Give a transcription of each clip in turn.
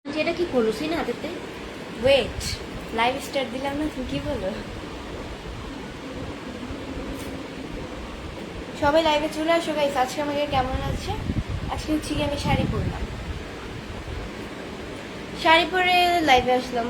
যেটা কি করলো সেই না হাতেতে ওয়েট লাইভ স্টার্ট দিলাম না তুমি কি বলো সবাই লাইভে চলে আসো গাইস আজকে আমাকে কেমন আছে আজকে হচ্ছে কি আমি শাড়ি পরলাম শাড়ি পরে লাইভে আসলাম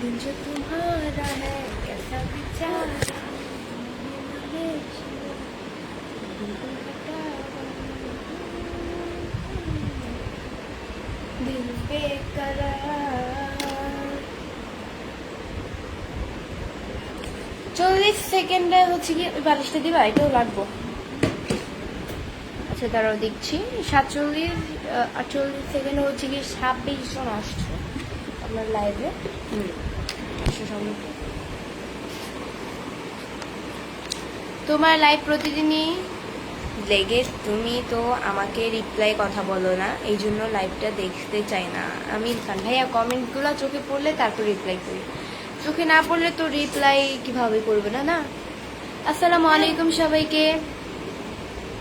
दिल जो तुम्हारा है कैसा विचार दिल बेकरार 40 সেকেন্ডে হচ্ছে কি ওই বালিশটা দিবা এটাও লাগবো আচ্ছা দাঁড়াও দেখছি 48 সেকেন্ড হচ্ছে কি 26 জন আসছে আপনার লাইভে তোমার লাইভ প্রতিদিনই লেগে তুমি তো আমাকে রিপ্লাই কথা বলো না এই জন্য লাইভটা দেখতে চাই না আমির খান ভাইয়া কমেন্টগুলো চোখে পড়লে তারপর রিপ্লাই করি চোখে না পড়লে তো রিপ্লাই কিভাবে করবে না না আসসালামু আলাইকুম সবাইকে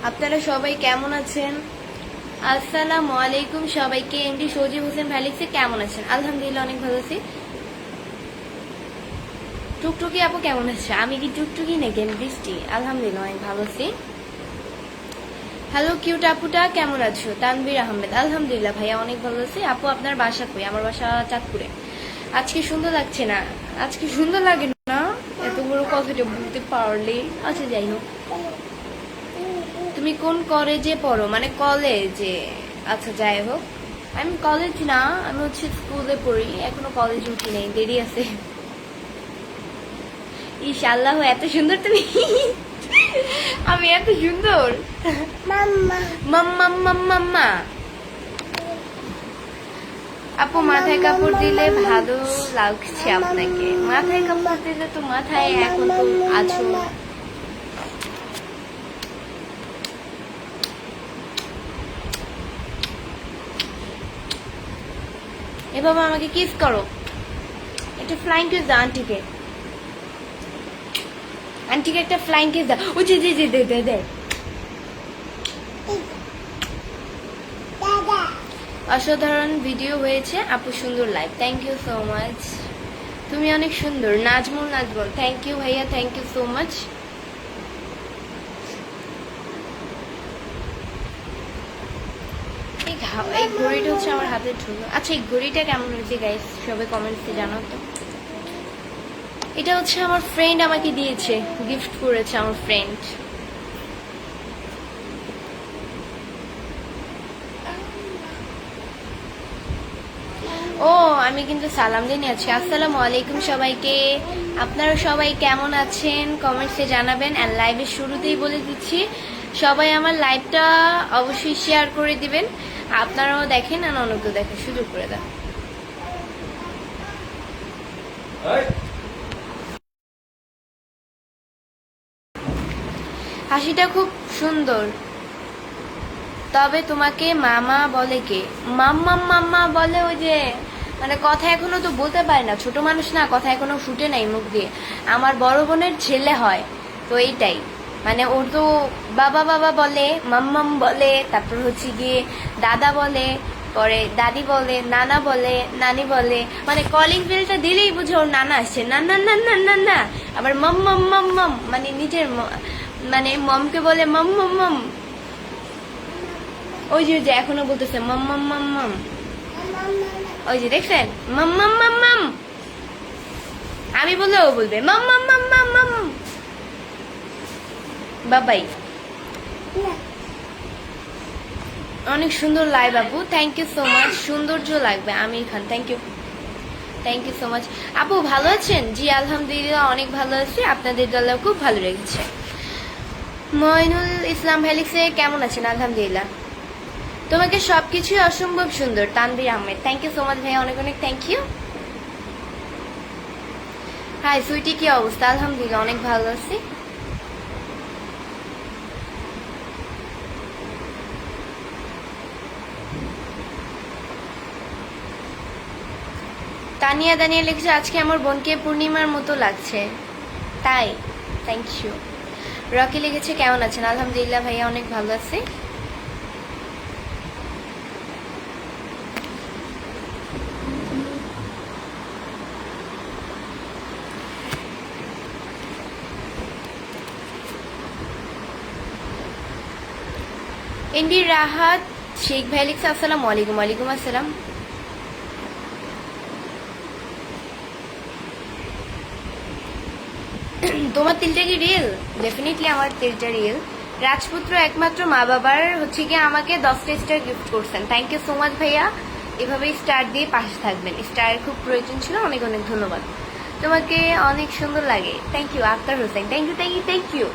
আপনারা সবাই কেমন আছেন আসসালামু আলাইকুম সবাইকে এমডি সজীব হোসেন ভ্যালিক্সে কেমন আছেন আলহামদুলিল্লাহ অনেক ভালো আছি টুকটুকি আপু কেমন আছে আমি কি টুকটুকি নাকি আমি বৃষ্টি আলহামদুলিল্লাহ অনেক ভালো আছি হ্যালো কিউট আপুটা কেমন আছো তানভীর আহমেদ আলহামদুলিল্লাহ ভাইয়া অনেক ভালো আছি আপু আপনার বাসা কই আমার বাসা চাঁদপুরে আজকে সুন্দর লাগছে না আজকে সুন্দর লাগে না এত বড় কথাটা বলতে পারলে আচ্ছা যাই হোক তুমি কোন কলেজে পড়ো মানে কলেজে আচ্ছা যাই হোক আমি কলেজ না আমি হচ্ছে স্কুলে পড়ি এখনো কলেজে উঠি নাই দেরি আছে ইনশাআল্লাহ এত সুন্দর তুমি আমি এত সুন্দর মাম্মা মাম্মা মাম্মা আপু মাথায় কাপড় দিলে ভালো লাগছে আপনাকে মাথায় কাপড় দিলে তো মাথায় এখন তো আছো এভাবে আমাকে কিস করো একটা ফ্লাইং কিস দাও আন্টিকে আন্টিকে একটা ফ্লাইং কিস দাও ও জি জি জি দে দে দে অসাধারণ ভিডিও হয়েছে আপু সুন্দর live thank you so much তুমি অনেক সুন্দর নাজমুল নাজমুল থ্যাংক ইউ ভাইয়া থ্যাংক ইউ সো মাচ এই ঘড়িটা হচ্ছে আমার হাতে ঢুকলো আচ্ছা এই ঘড়িটা কেমন হয়েছে গাইস সবাই কমেন্টসে জানাও তো এটা হচ্ছে আমার ফ্রেন্ড আমাকে দিয়েছে গিফট করেছে আমার ফ্রেন্ড ও আমি কিন্তু সালাম দিয়ে আছি আসসালামু আলাইকুম সবাইকে আপনারা সবাই কেমন আছেন কমেন্টসে জানাবেন আর লাইভের শুরুতেই বলে দিচ্ছি সবাই আমার লাইভটা অবশ্যই শেয়ার করে দিবেন আপনারাও দেখেন আর অন্যকেও দেখেন সুযোগ করে দেন হাসিটা খুব সুন্দর তবে তোমাকে মামা বলে কে মাম্মা মাম্মা বলে ওই যে মানে কথা এখনো তো বলতে পারে না ছোট মানুষ না কথা এখনো ফুটে নাই মুখ দিয়ে আমার বড় বোনের ছেলে হয় তো এইটাই মানে ওর তো বাবা বাবা বলে মাম্মাম বলে তারপর হচ্ছে গিয়ে দাদা বলে পরে দাদি বলে নানা বলে নানি বলে মানে কলিং বেলটা দিলেই বুঝে ওর নানা আসছে না না না না না না আবার মাম্মাম মাম্মাম মানে নিজের মানে মমকে বলে মাম মাম মাম ওই যে এখনো বলতেছে মাম মাম মাম মাম ওই যে দেখছেন মাম মাম মাম মাম আমি বললে ও বলবে মাম মাম মাম মাম মাম বাবাই অনেক সুন্দর লাইভ আপু থ্যাংক ইউ সো মাচ সৌন্দর্য লাগবে Aamir Khan thank you so much আপু ভালো আছেন জি আলহামদুলিল্লাহ অনেক ভালো আছি আপনাদের দলে খুব ভালো লেগেছে মইনুল ইসলাম ভ্যালিক্সে কেমন আছেন আলহামদুলিল্লাহ তোমাকে সবকিছুই অসম্ভব সুন্দর Tanvir Ahmed thank you so much ভাইয়া অনেক অনেক থ্যাংক ইউ হাই সুইটি কি অবস্থা আলহামদুলিল্লাহ অনেক ভালো আছি তানিয়া দানিয়া লিখছে আজকে আমার বোনকে পূর্ণিমার মতো লাগছে তাই থ্যাংক ইউ রকি লিখেছে কেমন আছেন? আলহামদুলিল্লাহ ভাইয়া অনেক ভালো আছি। এনডি রাহাত শেখ ভাই লিখছে আসসালামু আলাইকুম। ওয়ালাইকুম আসসালাম। তোমার তিলটা কি রিয়েল? ডেফিনেটলি আমার তিলটা রিয়েল। রাজপুত্র একমাত্র মা বাবার হচ্ছে গিয়ে আমাকে 10টা স্টার গিফট করছেন। থ্যাংক ইউ সো মাচ ভাইয়া, এভাবেই স্টার দিয়ে পাশে থাকবেন। স্টারের খুব প্রয়োজন ছিল, অনেক অনেক ধন্যবাদ। তোমাকে অনেক সুন্দর লাগে। Thank you Akhtar Hossain, thank you thank you thank you.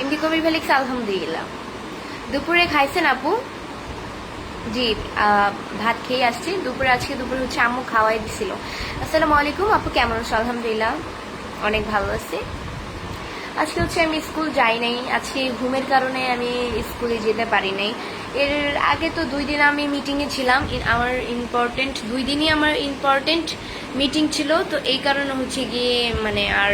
MD Kabir ভাই লিখছে আলহামদুলিল্লাহ। দুপুরে খাইছেন আপু? জি, ভাত খেয়ে আসছি। আজকে দুপুরে হচ্ছে আম্মু খাওয়াই দিছিল। আসসালামু আলাইকুম আপু, কেমন আছো? আলহামদুলিল্লাহ অনেক ভালো আছি। আজকে হচ্ছে আমি স্কুল যাই নাই, আজকে ঘুমের কারণে আমি স্কুলে যেতে পারি নাই। এর আগে তো 2 দিন আমি মিটিংয়ে ছিলাম, আমার ইম্পর্টেন্ট 2 দিনই আমার ইম্পর্টেন্ট মিটিং ছিল, তো এই কারণে হচ্ছে গিয়ে মানে আর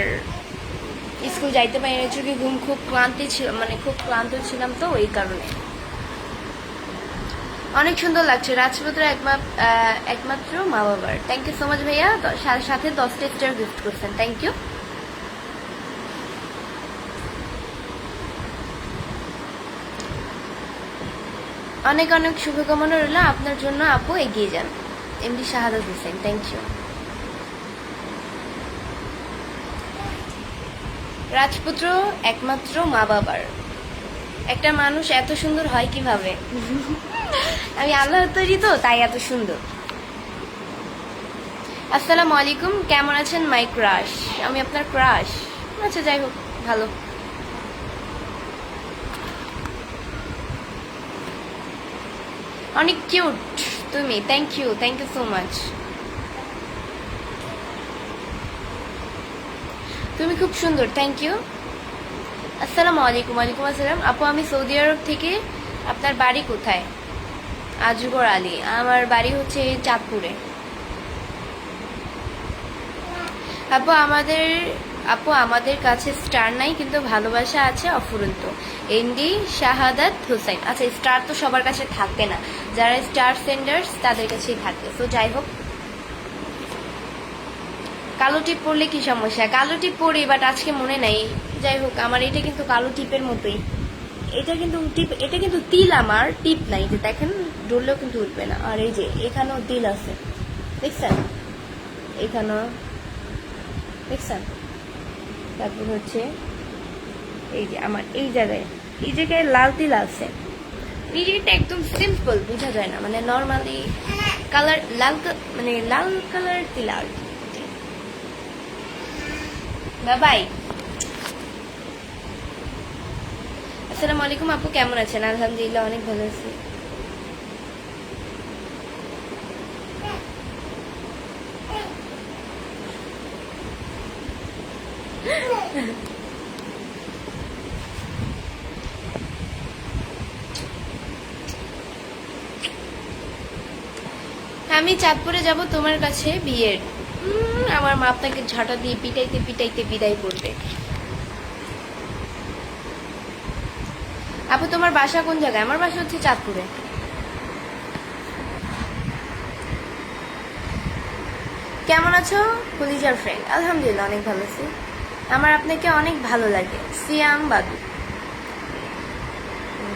স্কুল যাইতে পারি না। কি ঘুম খুব ক্লান্তি ছিল, মানে খুব ক্লান্ত ছিলাম, তো এই কারণে। অনেক সুন্দর লাগছে। রাজপুত্র একমাত্র মা বাবার। থ্যাংক ইউ সো মাচ ভাইয়া, সাথে 10টা স্টার গিফট করছেন। Thank you. অনেক অনেক শুভকামনা রইল আপনার জন্য আপু, এগিয়ে যান। MD Shahadat Hossain, thank you. রাজপুত্র একমাত্র মা বাবার। একটা মানুষ এত সুন্দর হয় কিভাবে? আমি আল্লাহর তৈরি, তো তাই এত সুন্দর। আসসালামু আলাইকুম, কেমন আছেন মাই ক্রাশ? আমি আপনার ক্রাশ? আচ্ছা যাই হোক, ভালো। অনেক কিউট তুমি, থ্যাংক ইউ সো মাচ। তুমি খুব সুন্দর, থ্যাংক ইউ। আসসালামু আলাইকুম। ওয়ালাইকুম আসসালাম আপু, আমি সৌদি আরব থেকে। আপনার বাড়ি কোথায়? আজগর আলী, আমার বাড়ি হচ্ছে চাঁদপুরে। আপু আমাদের কাছে স্টার নাই, কিন্তু ভালোবাসা আছে অফুরন্ত। এনডি শাহাদাত হোসেন। আচ্ছা, স্টার তো সবার কাছে থাকবে না, যারা স্টার সেন্ডার্স তাদের কাছেই থাকে। তো যাই হোক, কালো টিপ পরলে কি সমস্যা? কালো টিপ পরি, বাট আজকে মনে নাই। যাই হোক, আমার এটা কিন্তু কালো টিপের মতোই। এটা কিন্তু তিল, আমার টিপ নাই। যে দেখেন, ডরলেও কিন্তু উঠবে না। আর এই যে এখানেও তিল আছে, দেখছেন? এখানেও দেখছেন? তারপর হচ্ছে এই যে আমার এই জায়গায় লাল তিল আছে। এই যে এটা একদম সিম্পল, বোঝা যায় না, মানে নর্মালি কালার মানে লাল কালার তিল। আর বাবাই, আসসালামু আলাইকুম আপু, কেমন আছেন? আলহামদুলিল্লাহ অনেক ভালো আছি। আমি চাঁদপুরে যাব তোমার কাছে বিয়ের। আমার মা আপনাকে ঝাঁটা দিয়ে পিটাইতে পিটাইতে বিদায় করবে। আপু তোমার বাসা কোন জায়গায়? আমার বাসা হচ্ছে চাঁদপুরে। কেমন আছো কলিজার ফ্রেন্ড? আলহামদুলিল্লাহ অনেক ভালো আছি। আমার আপনাকে অনেক ভালো লাগে। সিয়াম বাদু,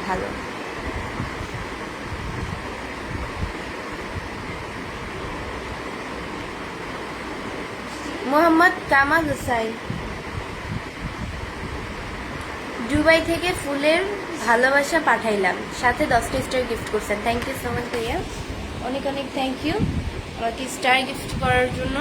ভালো। মোহাম্মদ কামাল হুসাইন, দুবাই থেকে ফুলের ভালোবাসা পাঠাইলাম, সাথে 10টা স্টার গিফট করছেন। থ্যাংক ইউ সো মাচ ভাইয়া, অনেক অনেক থ্যাংক ইউ আমাকে স্টার গিফট করার জন্য।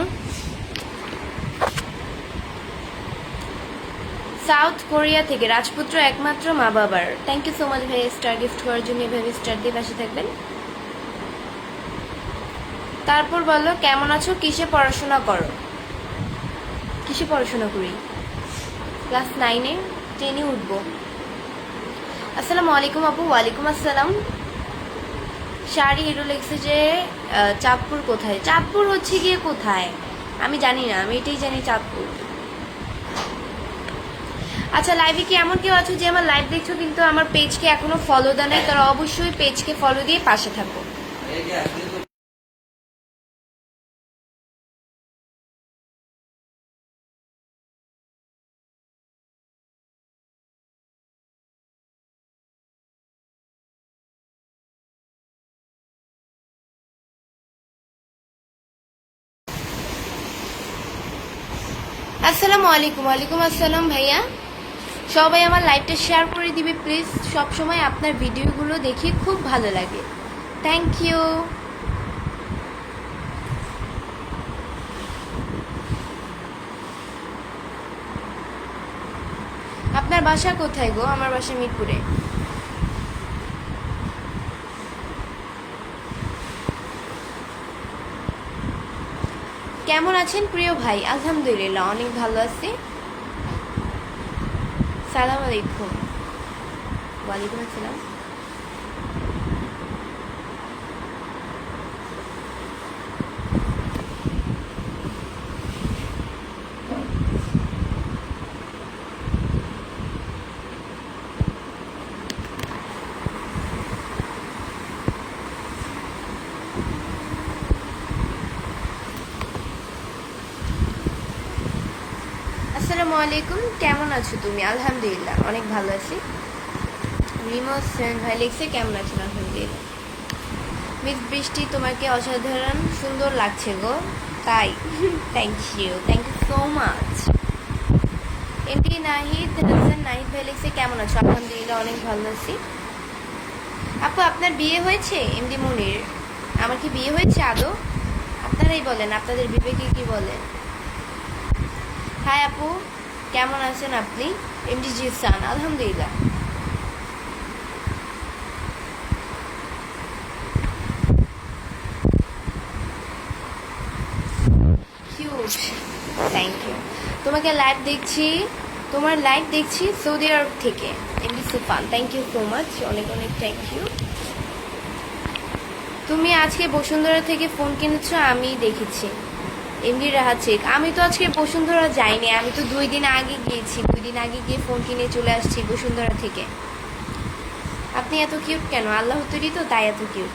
সাউথ কোরিয়া থেকে রাজপুত্র একমাত্র মা বাবার। থ্যাংক ইউ সো মাচ ভাইয়া স্টার গিফট করার জন্য। এভাবে স্টার দিয়ে পাশে থাকবেন। তারপর বলো কেমন আছো, কিসে পড়াশোনা করো? কিসে পড়াশোনা করি? ক্লাস 9-এ 10-এ উঠবো। আসসালামু আলাইকুম আপু। ওয়ালাইকুম আসসালাম। শাড়ি হিরো লেগছে যে চাঁদপুর কোথায়? চাঁদপুর হচ্ছে গিয়ে কোথায় আমি জানি না, আমি এটাই জানি চাঁদপুর। আচ্ছা, লাইভে কি এমন কেউ আছো যে আমার লাইভ দেখছো কিন্তু আমার পেজকে এখনো ফলো দেয় নাই? তারা অবশ্যই পেজকে ফলো দিয়ে পাশে থাকো। আসসালামু আলাইকুম। ওয়ালাইকুম আসসালাম ভাইয়া। সবাই আমার লাইভটা শেয়ার করে দিবে প্লিজ। সব সময় আপনার ভিডিওগুলো দেখি খুব ভালো লাগে। Thank you. আপনার বাসা কোথায় গো? আমার বাসা মিরপুরে। কেমন আছেন প্রিয় ভাই? আলহামদুলিল্লাহ অনেক ভালো আছি। সালাম আলাইকুম। ওয়ালাইকুম আসসালাম। আসসালামু আলাইকুম। কেমন আছো তুমি? আলহামদুলিল্লাহ অনেক ভালো আছি। রিমো সেন ভাই লিখছে কেমন আছেন? আলহামদুলিল্লাহ। মিস বৃষ্টি, তোমাকে অসাধারণ সুন্দর লাগছে গো। তাই? Thank you so much. MD Nahid Hasan Nahid ভাই লিখছে কেমন আছো? আলহামদুলিল্লাহ অনেক ভালো আছি। আপু আপনার বিয়ে হয়েছে? এমডি মনির, আমার কি বিয়ে হয়েছে আদৌ? আপনারাই বলেন, আপনাদের বিবেকে কি বলেন। হাই আপু, কেমন আছেন আপনি? এমডি জিসান, আলহামদুলিল্লাহ। Cute, thank you. তোমাকে লাইভ দেখছি, তোমার লাইভ দেখছি সৌদি আরব থেকে। এমডি সুফান, থ্যাংক ইউ সো মাচ, অনেক অনেক থ্যাংক ইউ। তুমি আজকে বসুন্ধরা থেকে ফোন কিনেছো? আমি দেখেছি। এমডি রাহাত শেখ, আমি তো আজকে বসুন্ধরা যাইনি, আমি তো 2 দিন আগে গিয়েছি। 2 দিন আগে গিয়ে ফোন কিনে চলে আসছি বসুন্ধরা থেকে। আপনি এত কিউট কেন? আল্লাহ তৈরি তো, তাই এত কিউট।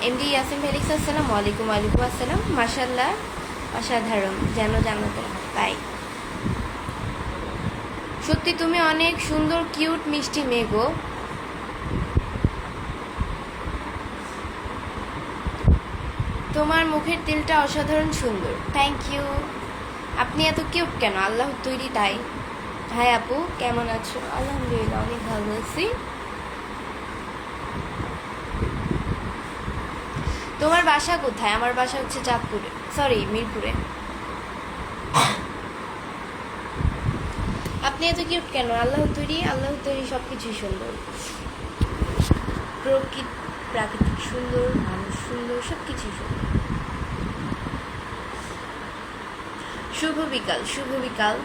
এমডি ইয়াসিন ফেলিক্স, আসসালামু আলাইকুম। ওয়ালাইকুম আসসালাম। মাশাআল্লাহ অসাধারণ, যেন জান্নাতের, তাই সত্যি তুমি অনেক সুন্দর, কিউট, মিষ্টি মেয়ে গো। তোমার মুখের তিলটা অসাধারণ সুন্দর, থ্যাংক ইউ। আপনি এত কিউট কেন? আল্লাহ তৈরি, তাই। হাই আপু, কেমন আছো? আলহামদুলিল্লাহ অনেক ভালো আছি। তোমার বাসা কোথায়? আমার বাসা হচ্ছে চাঁদপুরে, সরি মিরপুরে। আপনি এত কিউট কেন? আল্লাহ তৈরি, আল্লাহ তৈরি সব কিছুই সুন্দর। প্রাকৃতিক সুন্দর, মানুষ সুন্দর, সব কিছুই সুন্দর। শুভ বিকাল, শুভ বিকাল।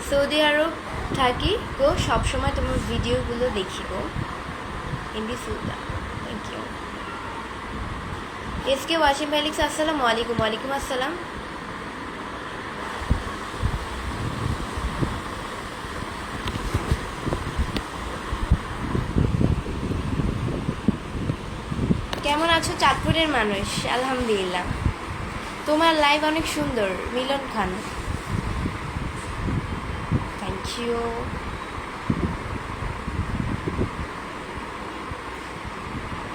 সৌদি আরব থাকি গো, সবসময় তোমার ভিডিওগুলো দেখি গো। MD Sultan, thank you. SK Wasim Felix, আসসালামু আলাইকুম। ওয়ালাইকুম আসসালাম। কেমন আছো চাঁদপুরের মানুষ? আলহামদুলিল্লাহ। তোমার লাইভ অনেক সুন্দর। মিলন খান, থ্যাংক ইউ।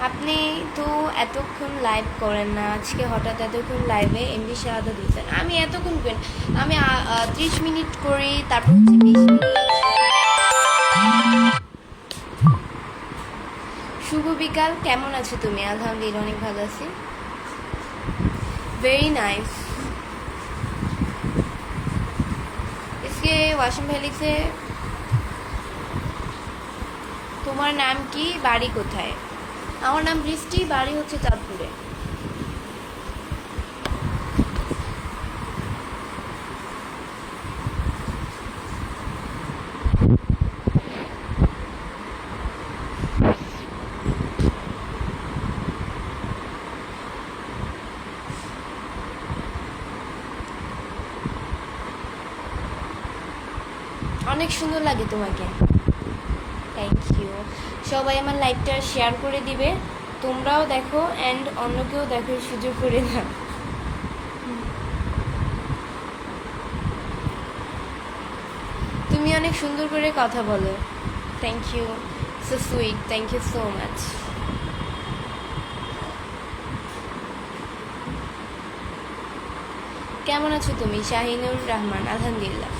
আপনি তো এতক্ষণ লাইভ করেন না, আজকে হঠাৎ এতক্ষণ লাইভে এমডি শাহাদা দিয়েছেন। আমি এতক্ষণ করেন, আমি 30 মিনিট করি, তারপর হচ্ছে 20 মিনিট। শুভ বিকাল, কেমন আছো তুমি? আলহামদুলিল্লাহ অনেক ভালো আছি। Very nice. इसके ওয়াসিম ফেলিক্সে, তোমার নাম কি? বাড়ি কোথায়? আমার নাম বৃষ্টি, বাড়ি হচ্ছে চাঁদপুরে। অনেক সুন্দর লাগে তোমাকে। Thank you. সবাই আমার লাইভটা শেয়ার করে দিবে, তোমরাও দেখো অ্যান্ড অন্যকেও দেখো, সুযোগ করে দাও। তুমি অনেক সুন্দর করে কথা বলো। Thank you, so sweet, thank you so much. কেমন আছো তুমি? শাহিনুর রহমান, আলহামদুলিল্লাহ।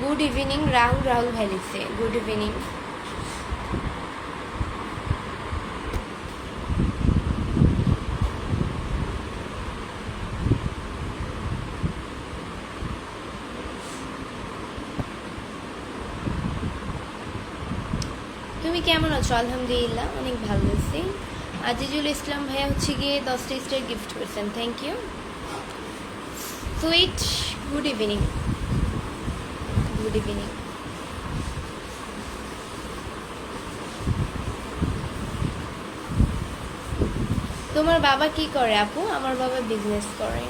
গুড ইভিনিং রাহুল, রাহুল ভাই লিখছে গুড ইভিনিং। তুমি কেমন আছো? আলহামদুলিল্লাহ অনেক ভালো আছি। আজিজুল ইসলাম ভাইয়া হচ্ছে গিয়ে 10টা স্টার গিফট করছেন, thank you. Sweet, good evening, good evening. তোমার বাবা কি করে আপু? আমার বাবা বিজনেস করে।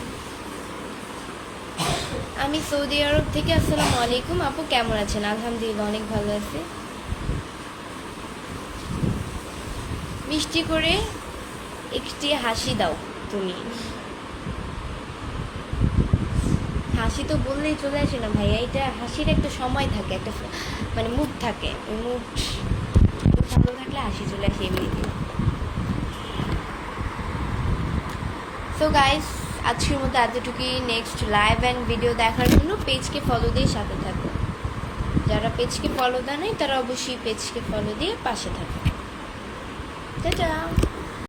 আমি সৌদি আরব থেকে। আসসালামু আলাইকুম আপু, কেমন আছেন? আলহামদুলিল্লাহ অনেক ভালো আছি। মিষ্টি করে একটি হাসি দাও তুমি। হাসি তো বললেই চলে আসে না ভাইয়া, এটা হাসির একটা সময় থাকে, একটা মানে মুড থাকে, ওই মুড ভালো থাকলে হাসি চলে আসে এমনিতে। সো গাইস, আজকের মতো এতটুকুই। নেক্সট লাইভ অ্যান্ড ভিডিও দেখার জন্য পেজকে ফলো দিয়ে সাথে থাকো। যারা পেজকে ফলো দেয় নাই তারা অবশ্যই পেজকে ফলো দিয়ে পাশে থাকো। টাটা।